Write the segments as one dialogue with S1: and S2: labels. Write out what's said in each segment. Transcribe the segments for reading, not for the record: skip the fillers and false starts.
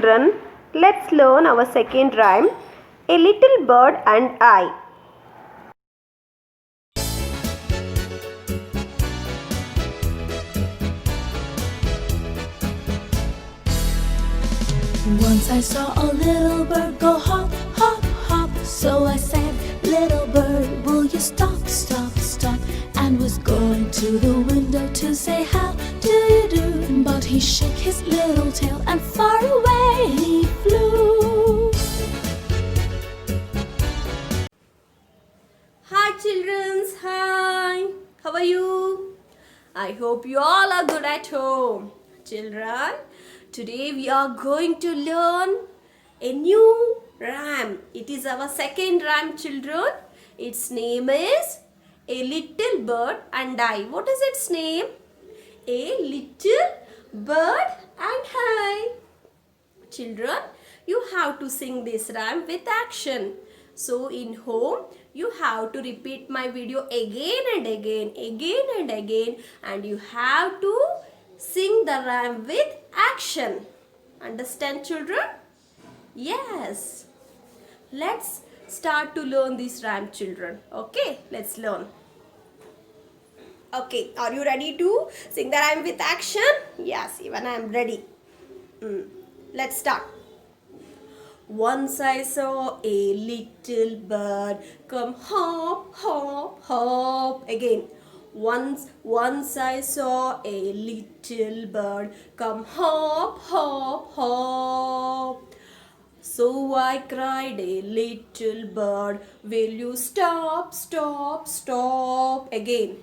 S1: children, let's learn our second rhyme, A Little Bird and I.
S2: Once I saw a little bird go hop, hop, hop. So I said, little bird, will you stop, stop, stop? And was going to the window to say, how do you do? But he shook his little tail and far away he flew.
S3: Hi children, hi. How are you? I hope you all are good at home. Children, today we are going to learn a new rhyme. It is our second rhyme, children. Its name is A Little Bird and I. What is its name? A Little Bird and I. Children, you have to sing this rhyme with action. So in home, you have to repeat my video again and again, and you have to sing the rhyme with action. Understand, children? Yes. Let's start to learn this rhyme, children. Okay, let's learn. Okay, are you ready to sing the rhyme with action? Yes, even I am ready. Let's start. Once I saw a little bird come hop, hop, hop. Again. Once I saw a little bird come hop, hop, hop. So I cried, a little bird, will you stop, stop, stop? Again.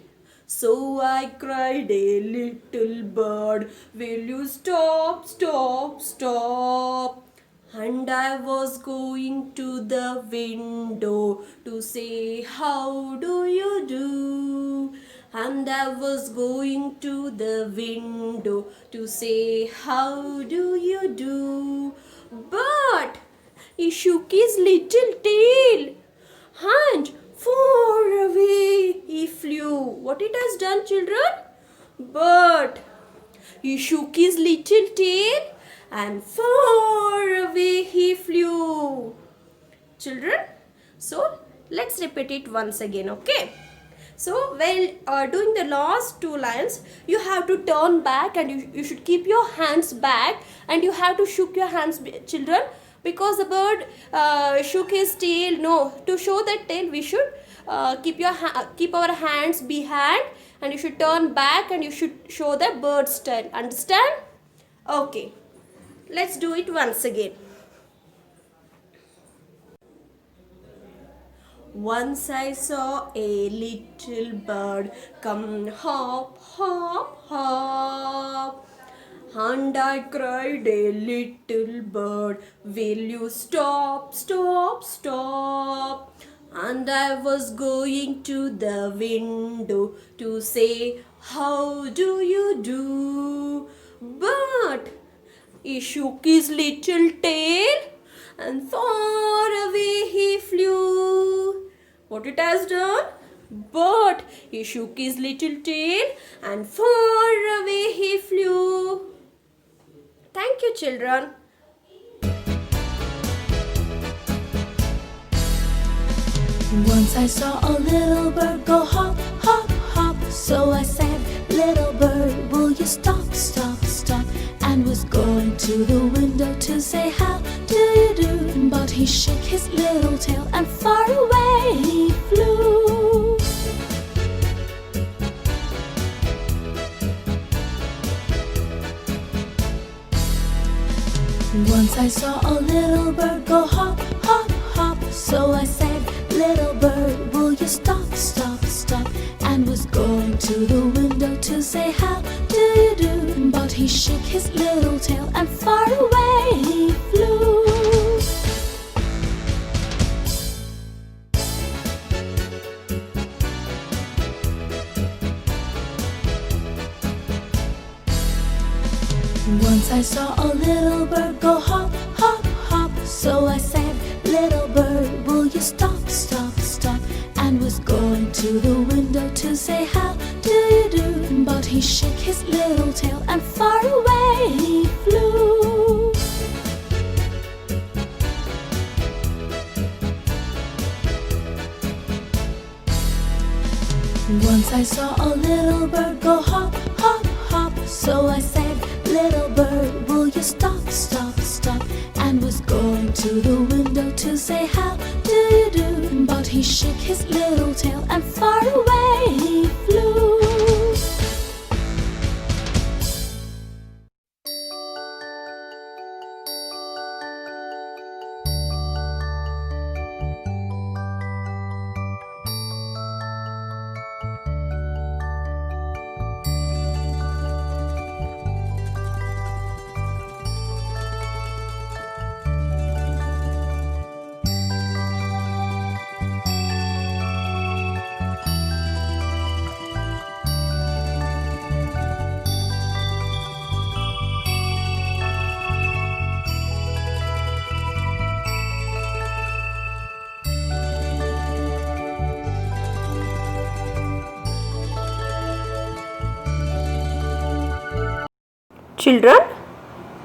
S3: So I cried, a little bird, will you stop, stop, stop? And I was going to the window to say, how do you do? And I was going to the window to say, how do you do? But he shook his little tail and far away he flew. What it has done, children? But he shook his little tail and far away he flew. Children, so let's repeat it once again, okay? So while doing the last two lines, you have to turn back and you should keep your hands back and you have to shook your hands, children, because the bird shook his tail. No, to show that tail we should keep our hands behind and you should turn back and you should show the bird's tail. Understand? Okay. Let's do it once again. Once I saw a little bird come hop, hop, hop. And I cried, a little bird, will you stop, stop, stop? And I was going to the window to say, how do you do? But he shook his little tail and far away he flew. What it has done? But he shook his little tail and far away he flew. Thank you, children.
S2: Once I saw a little bird go hop, hop, hop. So I said, little bird, will you stop, stop, stop? And was going to the window to say, how do you do? But he shook his little tail and far away he flew. Once I saw a little bird go hop, hop, hop. So I said, little bird, will you stop, stop, stop? And was going to the window to say, how do you do? But he shook his little tail and far away he flew. Once I saw a little bird go hop, hop, hop. So I said, little bird, will you stop, stop, stop? And was going to the window to say, how do you do? But he shook his little tail and far away he flew. Once I saw a little bird go hop, hop, hop. So I said, little bird, will you stop, stop, stop? And was going to the window to say, how do you do? But he shook his little tail and far away he flew.
S1: Children,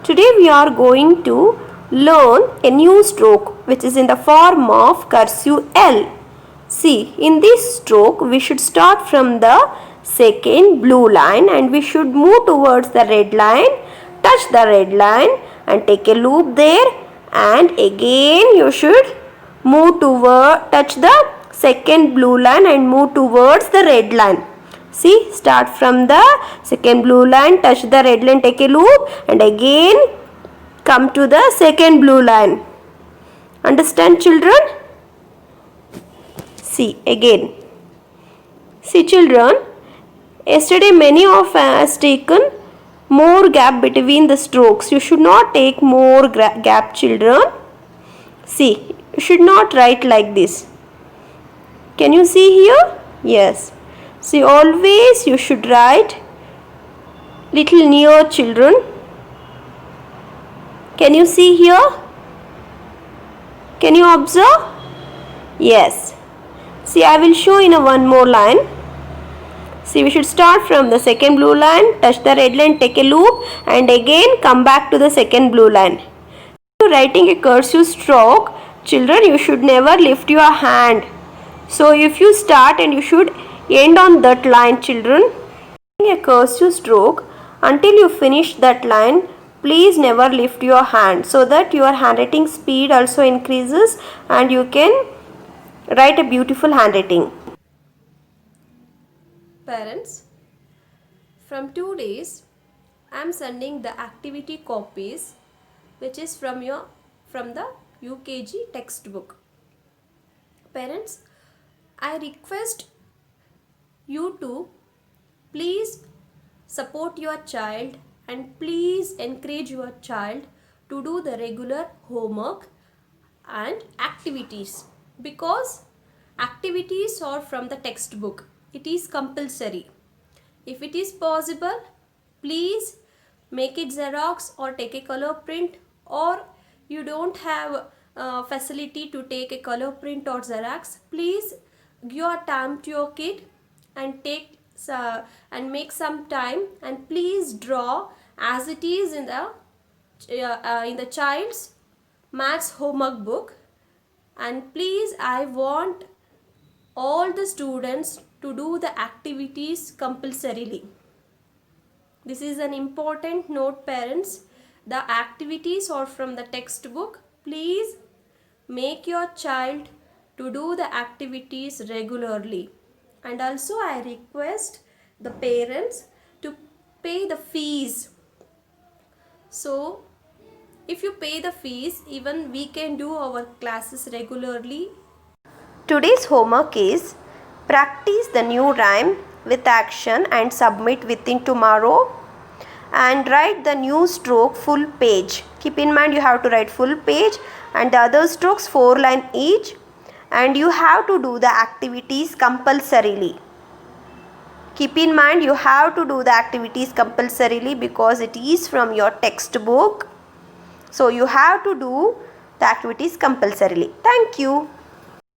S1: today we are going to learn a new stroke which is in the form of cursive L. See, in this stroke we should start from the second blue line and we should move towards the red line, touch the red line and take a loop there, and again you should move toward, touch the second blue line and move towards the red line. See, start from the second blue line, touch the red line, take a loop and again come to the second blue line. Understand, children? See, again. See, children, yesterday many of us taken more gap between the strokes. You should not take more gap, children. See, you should not write like this. Can you see here? Yes. See, always you should write little near, children. Can you see here? Can you observe? Yes. See, I will show in a one more line. See, we should start from the second blue line, touch the red line, take a loop and again come back to the second blue line. Writing a cursive stroke, children, you should never lift your hand. So, if you start and you should end on that line, children. A cursive stroke, until you finish that line, please never lift your hand so that your handwriting speed also increases and you can write a beautiful handwriting.
S3: Parents, from 2 days I am sending the activity copies which is from the UKG textbook. Parents, I request you to please support your child and please encourage your child to do the regular homework and activities, because activities are from the textbook. It is compulsory. If it is possible, please make it Xerox or take a color print, or you don't have facility to take a color print or Xerox, please give your time to your kid and and make some time and please draw as it is in the child's maths homework book. And please, I want all the students to do the activities compulsorily. This is an important note, parents. The activities are from the textbook. Please make your child to do the activities regularly. And also I request the parents to pay the fees. So if you pay the fees, even we can do our classes regularly.
S1: Today's homework is practice the new rhyme with action and submit within tomorrow, and write the new stroke full page. Keep in mind you have to write full page and the other strokes 4 lines each, and you have to do the activities compulsorily. Keep in mind you have to do the activities compulsorily because it is from your textbook. So you have to do the activities compulsorily. Thank you.